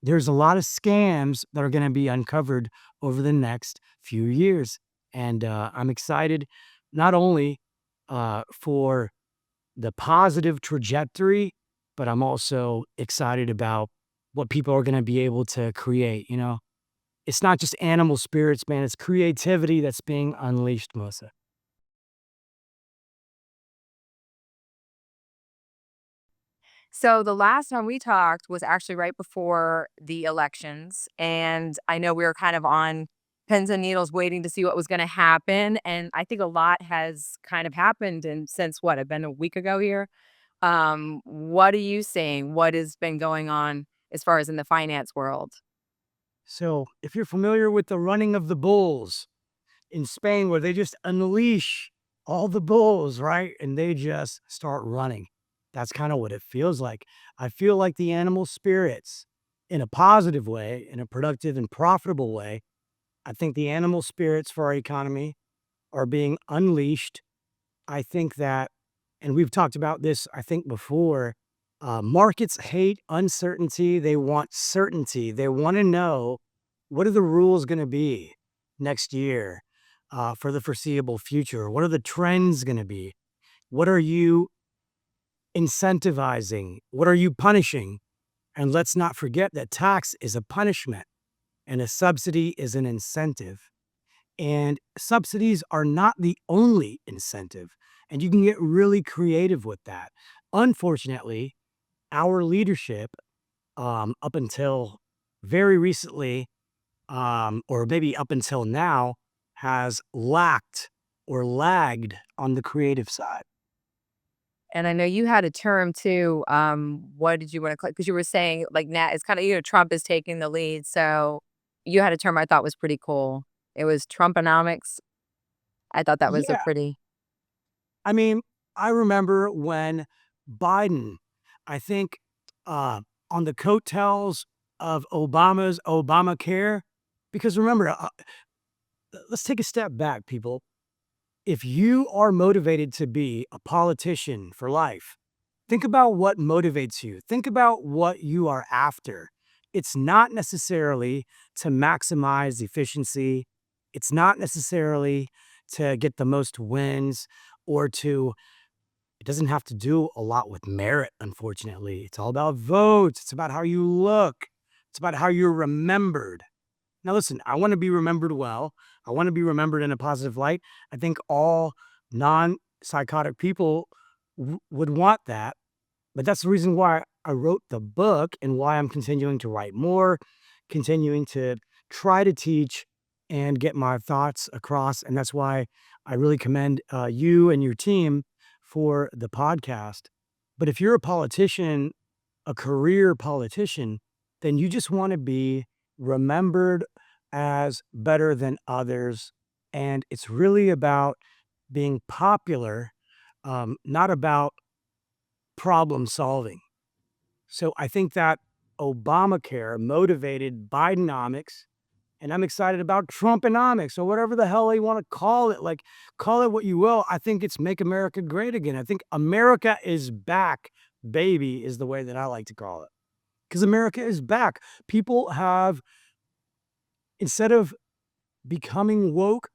there's a lot of scams that are going to be uncovered over the next few years. And I'm excited not only for the positive trajectory, but I'm also excited about what people are going to be able to create. It's not just animal spirits, man. It's creativity that's being unleashed, Melissa. So the last time we talked was actually right before the elections. And I know we were kind of on pins and needles waiting to see what was going to happen. And I think a lot has kind of happened. And since what, I've been a week ago here. What are you seeing? What has been going on as far as in the finance world? So, if you're familiar with the running of the bulls in Spain, where they just unleash all the bulls, right? And they just start running. That's kind of what it feels like. I feel like the animal spirits, in a positive way, in a productive and profitable way, I think the animal spirits for our economy are being unleashed. I think that, and we've talked about this, I think, before. Markets hate uncertainty. They want certainty. They want to know what are the rules going to be next year for the foreseeable future? What are the trends going to be? What are you incentivizing? What are you punishing? And let's not forget that tax is a punishment and a subsidy is an incentive. And subsidies are not the only incentive. And you can get really creative with that. Unfortunately, our leadership, up until very recently, or maybe up until now, has lacked or lagged on the creative side. And I know you had a term too. What did you want to call? Because you were saying like now it's kind of Trump is taking the lead. So you had a term I thought was pretty cool. It was Trumponomics. I thought that was a Yeah. pretty. I mean, I remember when Biden, I think, on the coattails of Obama's Obamacare, because remember, let's take a step back, people. If you are motivated to be a politician for life, think about what motivates you. Think about what you are after. It's not necessarily to maximize efficiency. It's not necessarily to get the most wins or to, it doesn't have to do a lot with merit, unfortunately. It's all about votes. It's about how you look. It's about how you're remembered. Now, listen, I want to be remembered well. I want to be remembered in a positive light. I think all non psychotic people would want that. But that's the reason why I wrote the book and why I'm continuing to write more, continuing to try to teach and get my thoughts across. And that's why I really commend you and your team for the podcast. But if you're a politician, a career politician, then you just want to be remembered as better than others. And it's really about being popular, not about problem solving. So I think that Obamacare motivated Bidenomics, and I'm excited about Trumponomics or whatever the hell you want to call it. Like, call it what you will. I think it's Make America Great Again. I think America is back, baby, is the way that I like to call it. Because America is back. People have, instead of becoming woke,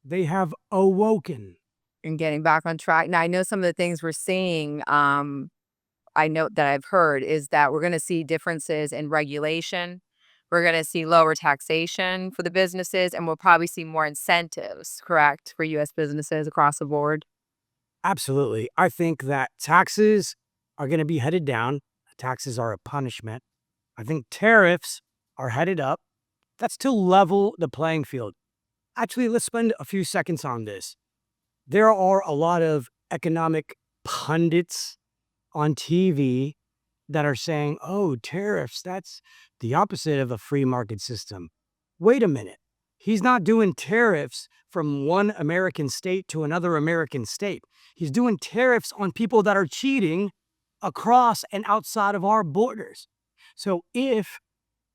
they have awoken. And getting back on track. Now, I know some of the things we're seeing, I know that I've heard is that we're going to see differences in regulation. We're going to see lower taxation for the businesses, and we'll probably see more incentives, correct, for US businesses across the board. Absolutely. I think that taxes are going to be headed down. Taxes are a punishment. I think tariffs are headed up. That's to level the playing field. Actually, let's spend a few seconds on this. There are a lot of economic pundits on TV that are saying, oh, tariffs, that's the opposite of a free market system. Wait a minute. He's not doing tariffs from one American state to another American state. He's doing tariffs on people that are cheating across and outside of our borders. So if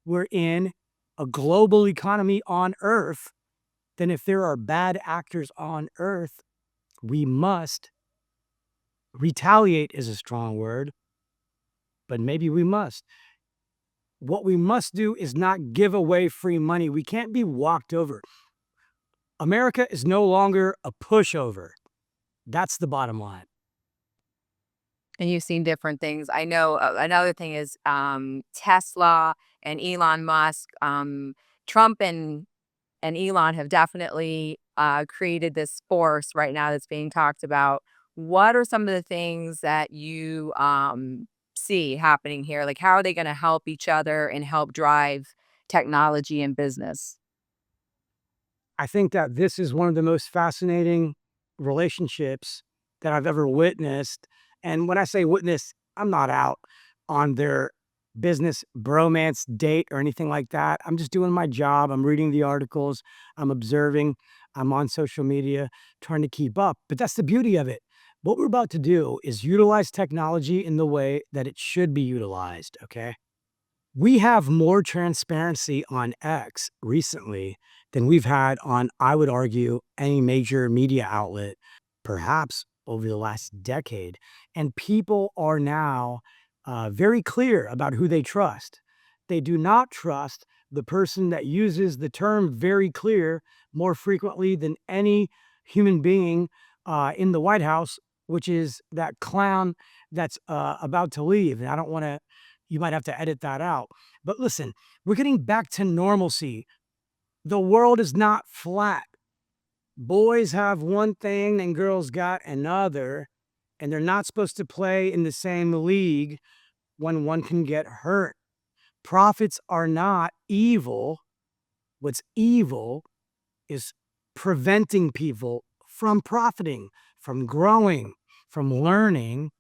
we're in a global economy on Earth, then if there are bad actors on Earth, we must retaliate is a strong word, but maybe we must. what we must do is not give away free money. We can't be walked over. America is no longer a pushover. That's the bottom line. And you've seen different things. I know another thing is Tesla and Elon Musk. Trump and Elon have definitely created this force right now that's being talked about. What are some of the things that you see happening here? Like, how are they going to help each other and help drive technology and business? I think that this is one of the most fascinating relationships that I've ever witnessed. And when I say witness, I'm not out on their business bromance date or anything like that. I'm just doing my job. I'm reading the articles, I'm observing, I'm on social media trying to keep up. But that's the beauty of it. What we're about to do is utilize technology in the way that it should be utilized. Okay. We have more transparency on X recently than we've had on, I would argue, any major media outlet, perhaps over the last decade. And people are now very clear about who they trust. They do not trust the person that uses the term very clear more frequently than any human being in the White House, which is that clown that's about to leave. And I don't want to, you might have to edit that out. But listen, we're getting back to normalcy. The world is not flat. Boys have one thing and girls got another, and they're not supposed to play in the same league when one can get hurt. Profits are not evil. What's evil is preventing people from profiting, from growing, from learning.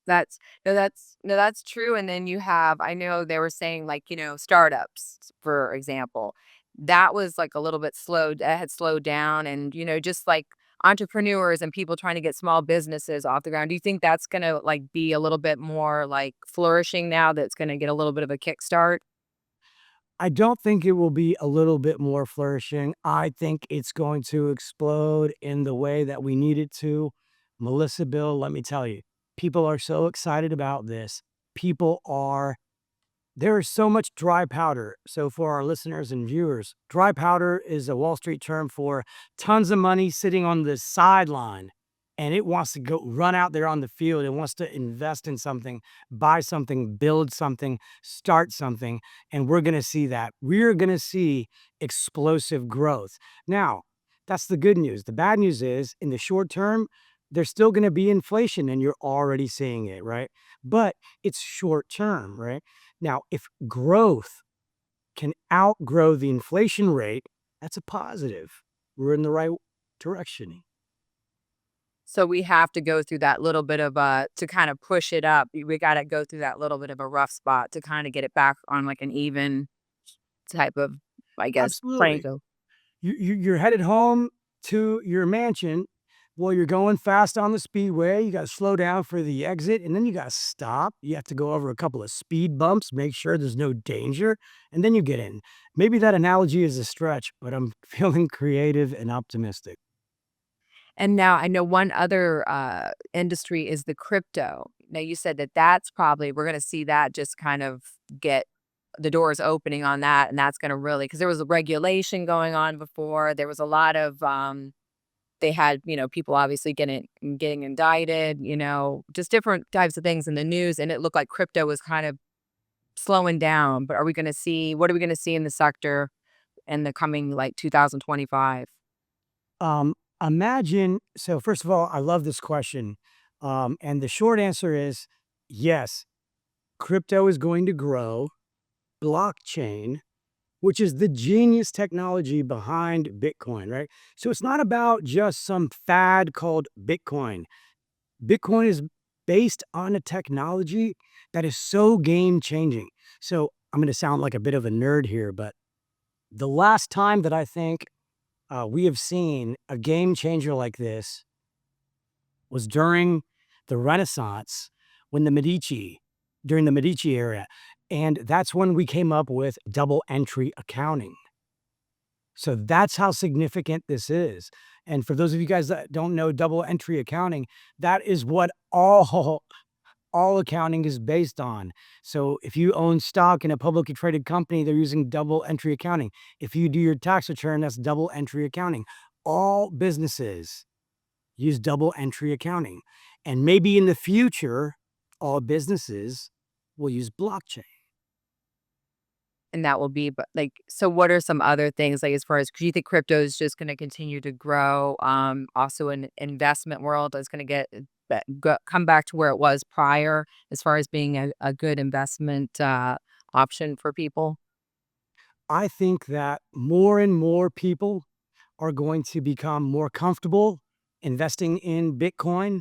That's no, that's true. And then you have, I know they were saying like, startups, for example, that was like a little bit slowed, that had slowed down. And, just like entrepreneurs and people trying to get small businesses off the ground. Do you think that's gonna like be a little bit more like flourishing now that's gonna get a little bit of a kickstart? I don't think it will be a little bit more flourishing. I think it's going to explode in the way that we need it to. Melissa, Bill, let me tell you, people are so excited about this. People are There is so much dry powder. So, for our listeners and viewers, dry powder is a Wall Street term for tons of money sitting on the sideline, and it wants to go run out there on the field. It wants to invest in something, buy something, build something, start something. And we're going to see that. We're going to see explosive growth. Now, that's the good news. The bad news is in the short term, there's still going to be inflation, and you're already seeing it, right? But it's short term, right? Now, if growth can outgrow the inflation rate, that's a positive. We're in the right direction. So we have to go through that little bit of to kind of push it up. We got to go through that little bit of a rough spot to kind of get it back on like an even type of, I guess, playing Absolutely. field. You're headed home to your mansion. Well, you're going fast on the speedway. You got to slow down for the exit, and then you got to stop. You have to go over a couple of speed bumps, make sure there's no danger, and then you get in. Maybe that analogy is a stretch, but I'm feeling creative and optimistic. And now I know one other industry is the crypto. Now you said that that's probably we're going to see that just kind of get the doors opening on that, and that's going to really because there was a regulation going on before. There was a lot of they had people obviously getting indicted. Just different types of things in the news, and it looked like crypto was kind of slowing down. But are we going to see what are we going to see in the sector in the coming like 2025? Um, Imagine, so first of all, I love this question. And the short answer is yes, crypto is going to grow. Blockchain, which is the genius technology behind Bitcoin, right? So it's not about just some fad called Bitcoin. Bitcoin is based on a technology that is so game changing. So I'm going to sound like a bit of a nerd here, but the last time that I think we have seen a game changer like this was during the Renaissance when during the Medici era. And that's when we came up with double entry accounting. So that's how significant this is. And for those of you guys that don't know double entry accounting, that is what all all accounting is based on. So if you own stock in a publicly traded company, they're using double entry accounting. If you do your tax return, that's double entry accounting. All businesses use double entry accounting. And maybe in the future, all businesses will use blockchain. And that will be, but like, so what are some other things, like, as far as, do you think crypto is just gonna continue to grow? Also in investment world is gonna get come back to where it was prior as far as being a good investment option for people? I think that more and more people are going to become more comfortable investing in Bitcoin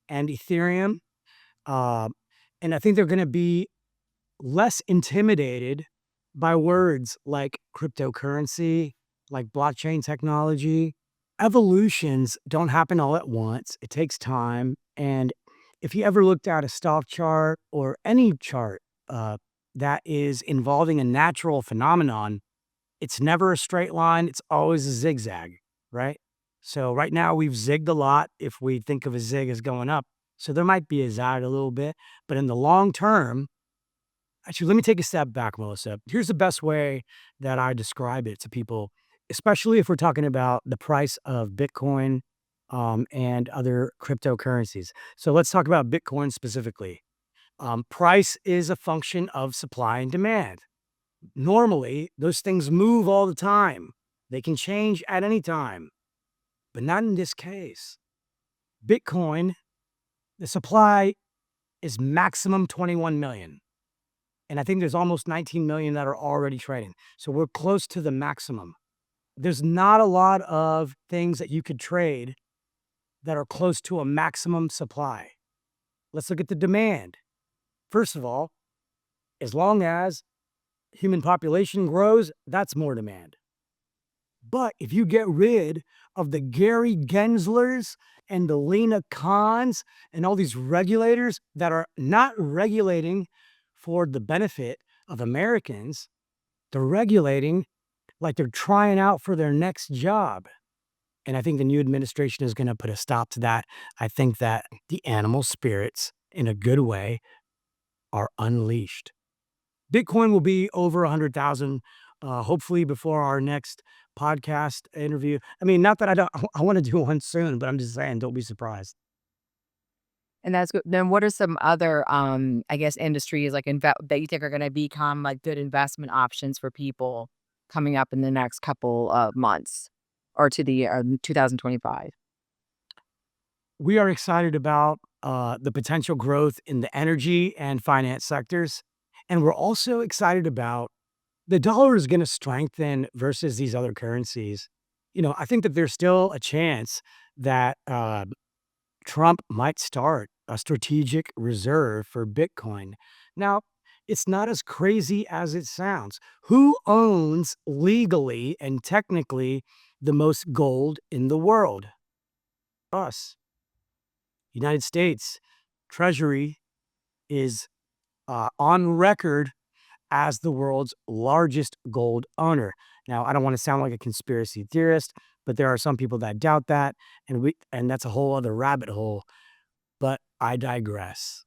and Ethereum. Uh, and I think they're going to be less intimidated by words like cryptocurrency, like blockchain technology. Evolutions don't happen all at once. It takes time. And if you ever looked at a stock chart or any chart that is involving a natural phenomenon, it's never a straight line. It's always a zigzag, right? So right now we've zigged a lot if we think of a zig as going up. So there might be a zag a little bit, but in the long term, actually, let me take a step back, Melissa. Here's the best way that I describe it to people, especially if we're talking about the price of Bitcoin and other cryptocurrencies. So let's talk about Bitcoin specifically. Price is a function of supply and demand. Normally, those things move all the time. They can change at any time, but not in this case. Bitcoin, the supply is maximum 21 million. And I think there's almost 19 million that are already trading. So we're close to the maximum. There's not a lot of things that you could trade that are close to a maximum supply. Let's look at the demand. First of all, as long as human population grows, that's more demand. But if you get rid of the Gary Genslers and the Lena Khans and all these regulators that are not regulating for the benefit of Americans, they're regulating like they're trying out for their next job. And I think the new administration is going to put a stop to that. I think that the animal spirits, in a good way, are unleashed. Bitcoin will be over 100,000, hopefully before our next podcast interview. I mean, not that I don't, I want to do one soon, but I'm just saying, don't be surprised. And that's good. Then what are some other, I guess, industries like that you think are going to become like good investment options for people coming up in the next couple of months or to the year 2025? We are excited about the potential growth in the energy and finance sectors. And we're also excited about the dollar is going to strengthen versus these other currencies. You know, I think that there's still a chance that Trump might start a strategic reserve for Bitcoin. Now, it's not as crazy as it sounds. Who owns legally and technically the most gold in the world? Us. United States Treasury is on record as the world's largest gold owner. Now, I don't want to sound like a conspiracy theorist, but there are some people that doubt that, and that's a whole other rabbit hole. But I digress.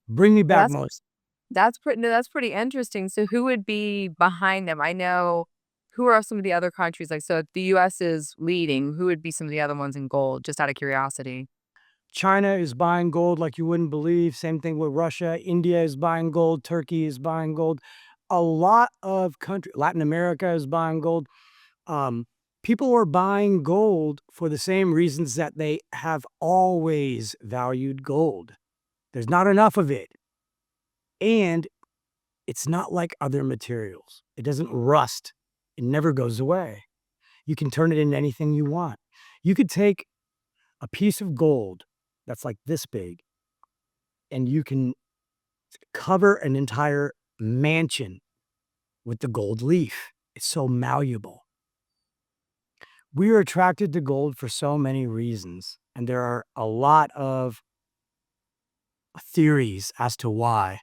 Bring me Well, back, most. that's pretty. No, that's pretty interesting. So, who would be behind them? I know. Who are some of the other countries? Like, so if the U.S. is leading, who would be some of the other ones in gold? Just out of curiosity. China is buying gold like you wouldn't believe. Same thing with Russia. India is buying gold. Turkey is buying gold. A lot of country, Latin America is buying gold. Um, People are buying gold for the same reasons that they have always valued gold. There's not enough of it. And it's not like other materials. It doesn't rust. It never goes away. You can turn it into anything you want. You could take a piece of gold that's like this big and you can cover an entire mansion with the gold leaf. It's so malleable. We are attracted to gold for so many reasons, and there are a lot of theories as to why.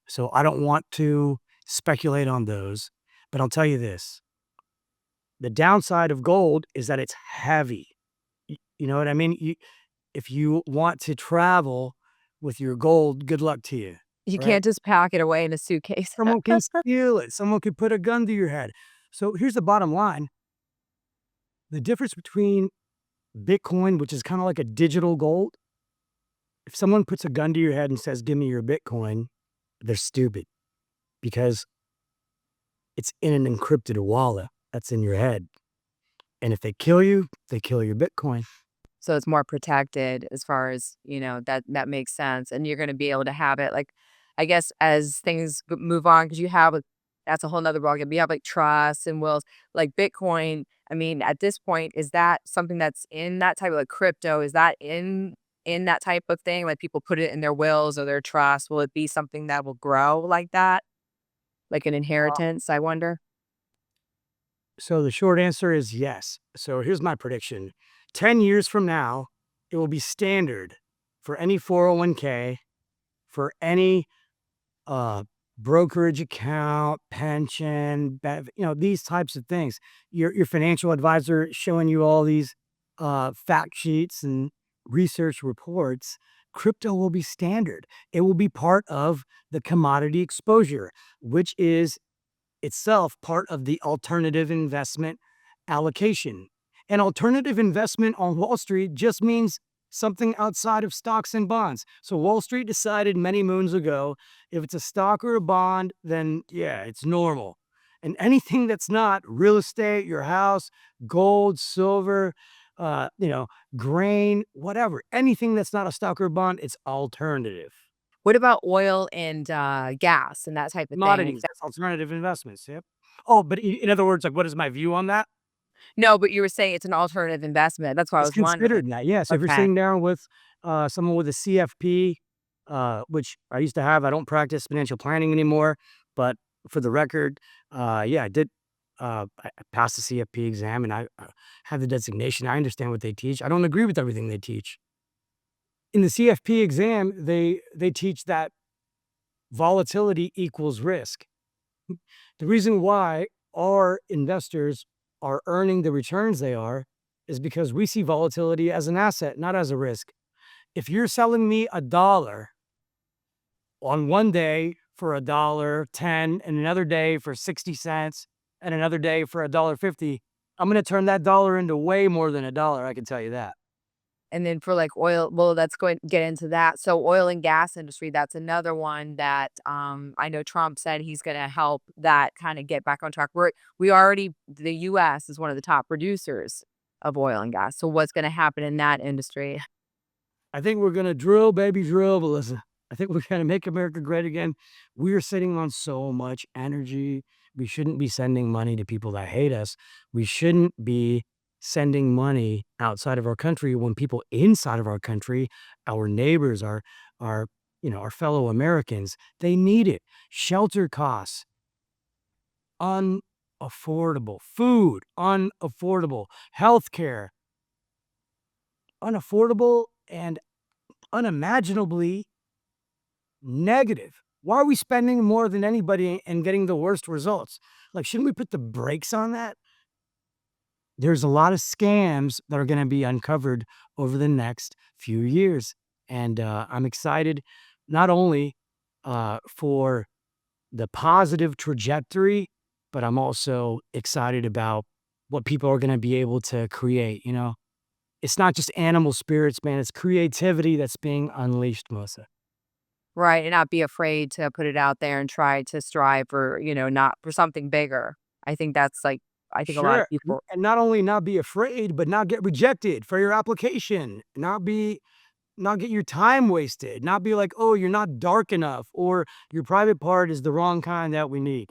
So I don't want to speculate on those, but I'll tell you this. The downside of gold is that it's heavy. You know what I mean? If you want to travel with your gold, good luck to you, You right? can't just pack it away in a suitcase. Someone can steal it. Someone could put a gun to your head. So here's the bottom line. The difference between Bitcoin, which is kind of like a digital gold, if someone puts a gun to your head and says, "Give me your Bitcoin," they're stupid because it's in an encrypted wallet that's in your head. And if they kill you, they kill your Bitcoin. So it's more protected as far as, that makes sense, and you're gonna be able to have it, like, I guess as things move on, because you have that's a whole nother ballgame. You have, like, trusts and wills, like Bitcoin. I mean, at this point, is that something that's in that type of, like, crypto? Is that in that type of thing? Like, people put it in their wills or their trust. Will it be something that will grow like that? Like an Uh, inheritance, I wonder? so the short answer is yes. So here's my prediction. 10 years from now, it will be standard for any 401k, for any uh, brokerage account, pension, these types of things. Your financial advisor showing you all these fact sheets and research reports. Crypto will be standard. It will be part of the commodity exposure, which is itself part of the alternative investment allocation. An alternative investment on Wall Street just means something outside of stocks and bonds. So Wall Street decided many moons ago, if it's a stock or a bond, then yeah, it's normal. And anything that's not real estate, your house, gold, silver, uh, you know, grain, whatever, anything that's not a stock or a bond, it's alternative. What about oil and, gas and that type of thing? Like Commodities, that's alternative investments. Yep. Oh, but in other words, like, what is my view on that? No, but you were saying it's an alternative investment. That's why I It's was wondering. considered that, yeah. So if you're Okay. sitting down with someone with a CFP, which I used to have, I don't practice financial planning anymore, but for the record, yeah, I did. I passed the CFP exam, and I have the designation. I understand what they teach. I don't agree with everything they teach. In the CFP exam, they teach that volatility equals risk. The reason why our investors are earning the returns they are is because we see volatility as an asset, not as a risk. If you're selling me a dollar on one day for a dollar 10 and another day for 60 cents and another day for a dollar 50, I'm going to turn that dollar into way more than a dollar. I can tell you that. And then for like oil, well, let's go and get into that. So oil and gas industry, that's another one that I know Trump said he's going to help that kind of get back on track. The U.S. is one of the top producers of oil and gas. So what's going to happen in that industry? I think we're gonna drill, baby, drill. But listen, I think we're gonna make America great again. We are sitting on so much energy. We shouldn't be sending money to people that hate us. We shouldn't be sending money outside of our country when people inside of our country, our neighbors, our fellow Americans, they need it. Shelter costs, unaffordable. Food, unaffordable. Healthcare, unaffordable and unimaginably negative. Why are we spending more than anybody and getting the worst results? Like, shouldn't we put the brakes on that? There's a lot of scams that are going to be uncovered over the next few years. And I'm excited not only for the positive trajectory, but I'm also excited about what people are going to be able to create. It's not just animal spirits, man, it's creativity that's being unleashed, Melissa. Right. And not be afraid to put it out there and try to strive for, not for something bigger. I think that's like, I think a lot of Sure, people. and not only not be afraid, but not get rejected for your application, not get your time wasted, not be like, "Oh, you're not dark enough," or "Your private part is the wrong kind that we need."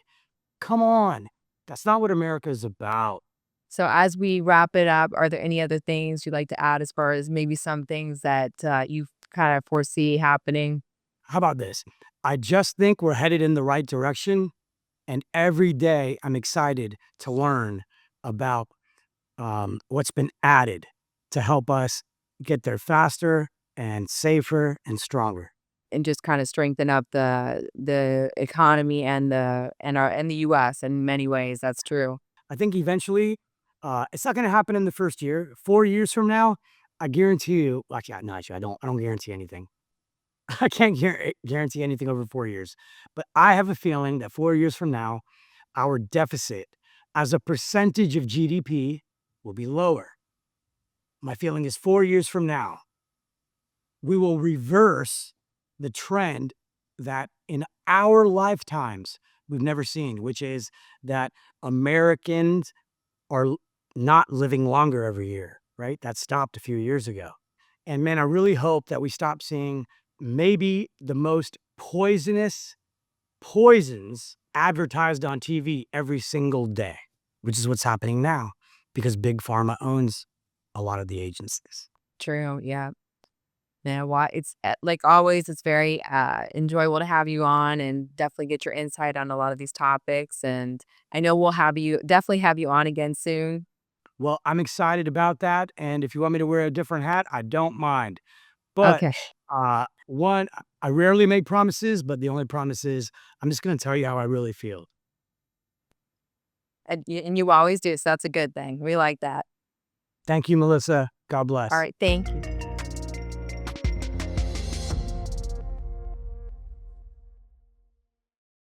Come on. That's not what America is about. So as we wrap it up, are there any other things you'd like to add as far as maybe some things that you kind of foresee happening? How about this? I just think we're headed in the right direction, and every day I'm excited to learn about what's been added to help us get there faster and safer and stronger. And just kind of strengthen up the economy and the US in many ways. That's true. I think eventually, it's not going to happen in the first year. 4 years from now, I guarantee you. Actually, no, actually, I don't. I don't guarantee anything. I can't guarantee anything over 4 years, but I have a feeling that 4 years from now, our deficit as a percentage of GDP will be lower. My feeling is 4 years from now, we will reverse the trend that in our lifetimes we've never seen, which is that Americans are not living longer every year, right? That stopped a few years ago. And man, I really hope that we stop seeing maybe the most poisonous poisons advertised on TV every single day, which is what's happening now because Big Pharma owns a lot of the agencies. True. Yeah. Yeah, why it's like always, it's very enjoyable to have you on and definitely get your insight on a lot of these topics. And I know we'll definitely have you on again soon. Well, I'm excited about that. And if you want me to wear a different hat, I don't mind. But Okay. one, I rarely make promises, but the only promise is I'm just going to tell you how I really feel. And you always do. So that's a good thing. We like that. Thank you, Melissa. God All bless. right. Thank you.